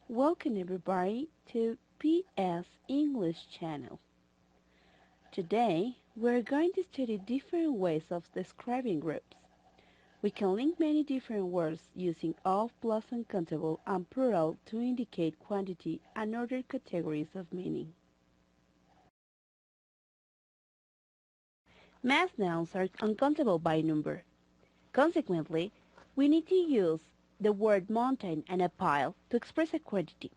Welcome everybody to PS English channel. Today we're going to study different ways of describing groups. We can link many different words using of plus uncountable and plural to indicate quantity and other categories of meaning. Mass nouns are uncountable by number. Consequently, we need to use the word mountain and a pile to express a quantity.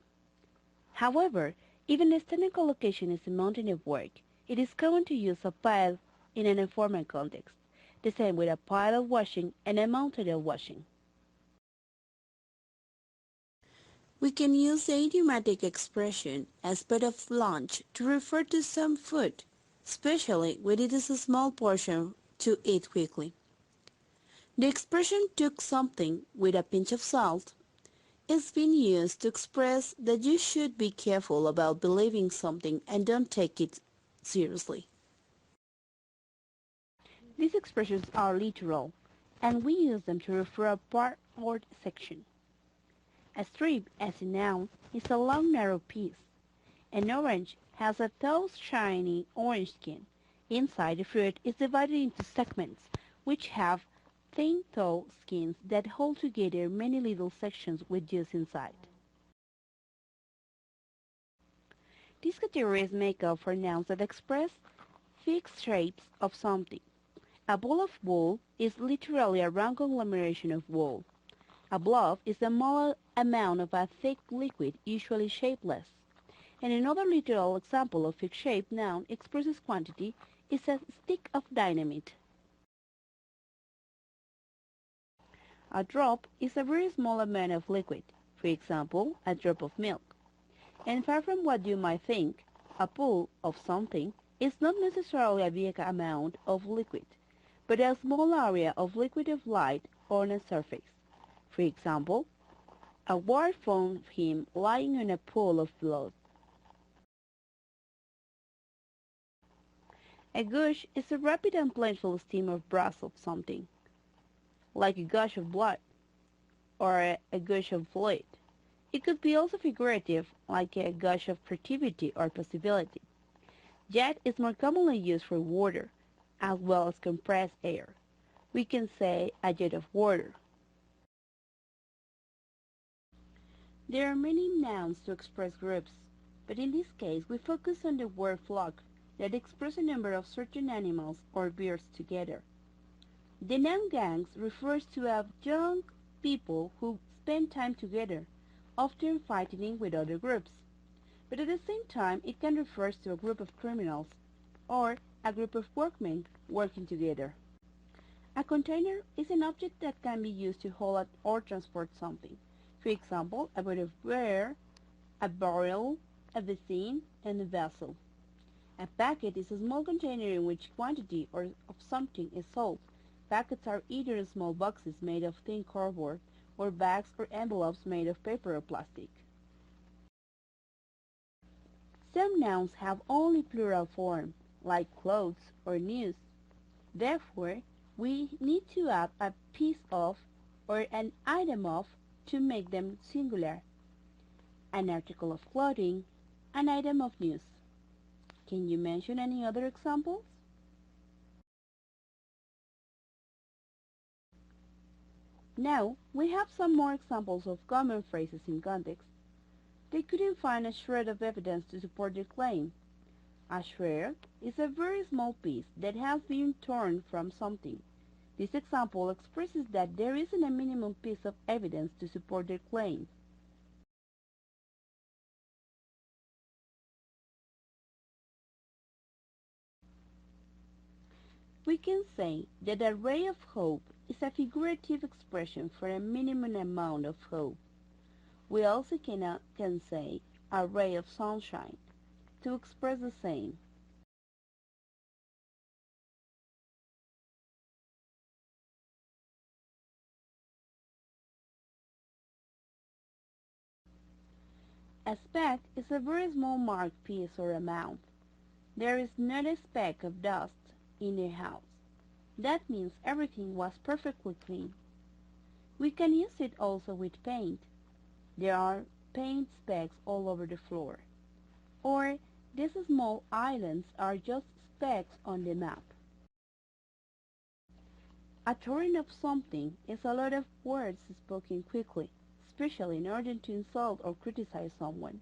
However, even a standard collocation is a mountain of work. It is common to use a pile in an informal context, the same with a pile of washing and a mountain of washing. We can use the idiomatic expression as part of lunch to refer to some food, especially when it is a small portion to eat quickly. The expression took something with a pinch of salt is being used to express that you should be careful about believing something and don't take it seriously. These expressions are literal, and we use them to refer a part or section. A strip, as a noun, is a long narrow piece. An orange has a tough shiny orange skin. Inside, the fruit is divided into segments, which have thin tough skins that hold together many little sections with juice inside. These categories make up for nouns that express fixed shapes of something. A ball of wool is literally a round conglomeration of wool. A blob is a small amount of a thick liquid, usually shapeless. And another literal example of fixed-shaped noun expresses quantity is a stick of dynamite. A drop is a very small amount of liquid, for example, a drop of milk. And far from what you might think, a pool of something is not necessarily a big amount of liquid, but a small area of liquid of light on a surface. For example, a ward found him lying in a pool of blood. A gush is a rapid and plentiful stream of brush of something, like a gush of blood, or a gush of fluid. It could be also figurative, like a gush of creativity or possibility. Jet is more commonly used for water, as well as compressed air. We can say a jet of water. There are many nouns to express groups, but in this case we focus on the word flock that express a number of certain animals or birds together. The noun gangs refers to a young people who spend time together, often fighting with other groups. But at the same time, it can refer to a group of criminals or a group of workmen working together. A container is an object that can be used to hold or transport something. For example, a bit of beer, a barrel, a basin, and a vessel. A packet is a small container in which quantity of something is sold. Packets are either small boxes made of thin cardboard or bags or envelopes made of paper or plastic. Some nouns have only plural form, like clothes or news. Therefore, we need to add a piece of or an item of to make them singular. An article of clothing, an item of news. Can you mention any other examples? Now, we have some more examples of common phrases in context. They couldn't find a shred of evidence to support their claim. A shred is a very small piece that has been torn from something. This example expresses that there isn't a minimum piece of evidence to support their claim. We can say that a ray of hope is a figurative expression for a minimum amount of hope. We also can say a ray of sunshine to express the same. A speck is a very small marked piece or amount. There is not a speck of dust in a house. That means everything was perfectly clean. We can use it also with paint. There are paint specks all over the floor. Or, these small islands are just specks on the map. A torrent of something is a lot of words spoken quickly, especially in order to insult or criticize someone.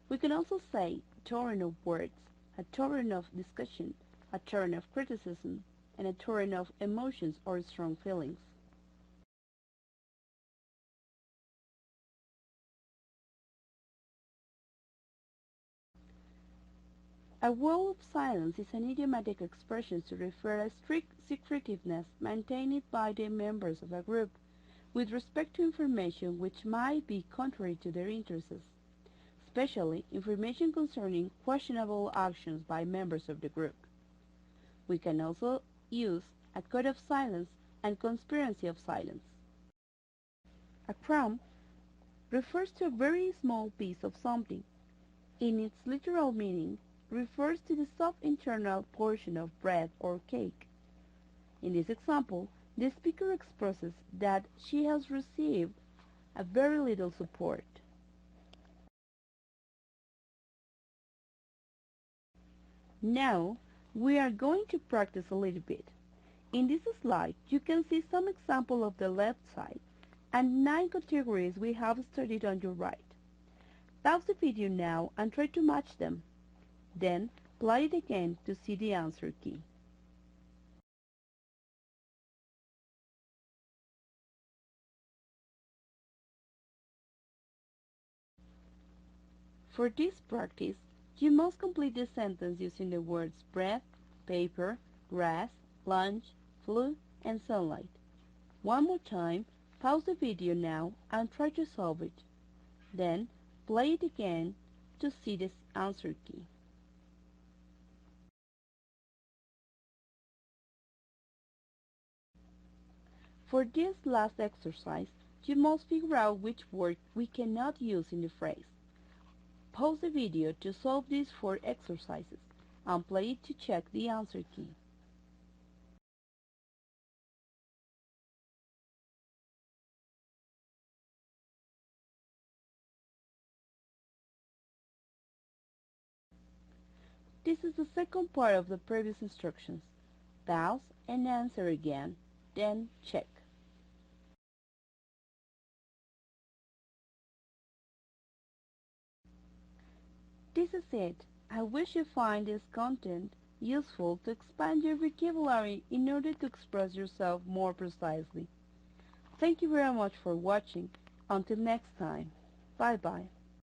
We can also say torrent of words, a torrent of discussion, a torrent of criticism, and a torrent of emotions or strong feelings. A wall of silence is an idiomatic expression to refer a strict secretiveness maintained by the members of a group with respect to information which might be contrary to their interests, especially information concerning questionable actions by members of the group. We can also use a code of silence and conspiracy of silence. A crumb refers to a very small piece of something. In its literal meaning, refers to the soft internal portion of bread or cake. In this example, the speaker expresses that she has received a very little support. Now, we are going to practice a little bit. In this slide, you can see some examples of the left side and 9 categories we have studied on your right. Pause the video now and try to match them. Then, play it again to see the answer key. For this practice, you must complete the sentence using the words bread, paper, grass, lunch, flu, and sunlight. One more time, pause the video now and try to solve it. Then, play it again to see the answer key. For this last exercise, you must figure out which word we cannot use in the phrase. Pause the video to solve these 4 exercises and play it to check the answer key. This is the second part of the previous instructions. Pause and answer again, then check. This is it. I wish you find this content useful to expand your vocabulary in order to express yourself more precisely. Thank you very much for watching. Until next time. Bye-bye.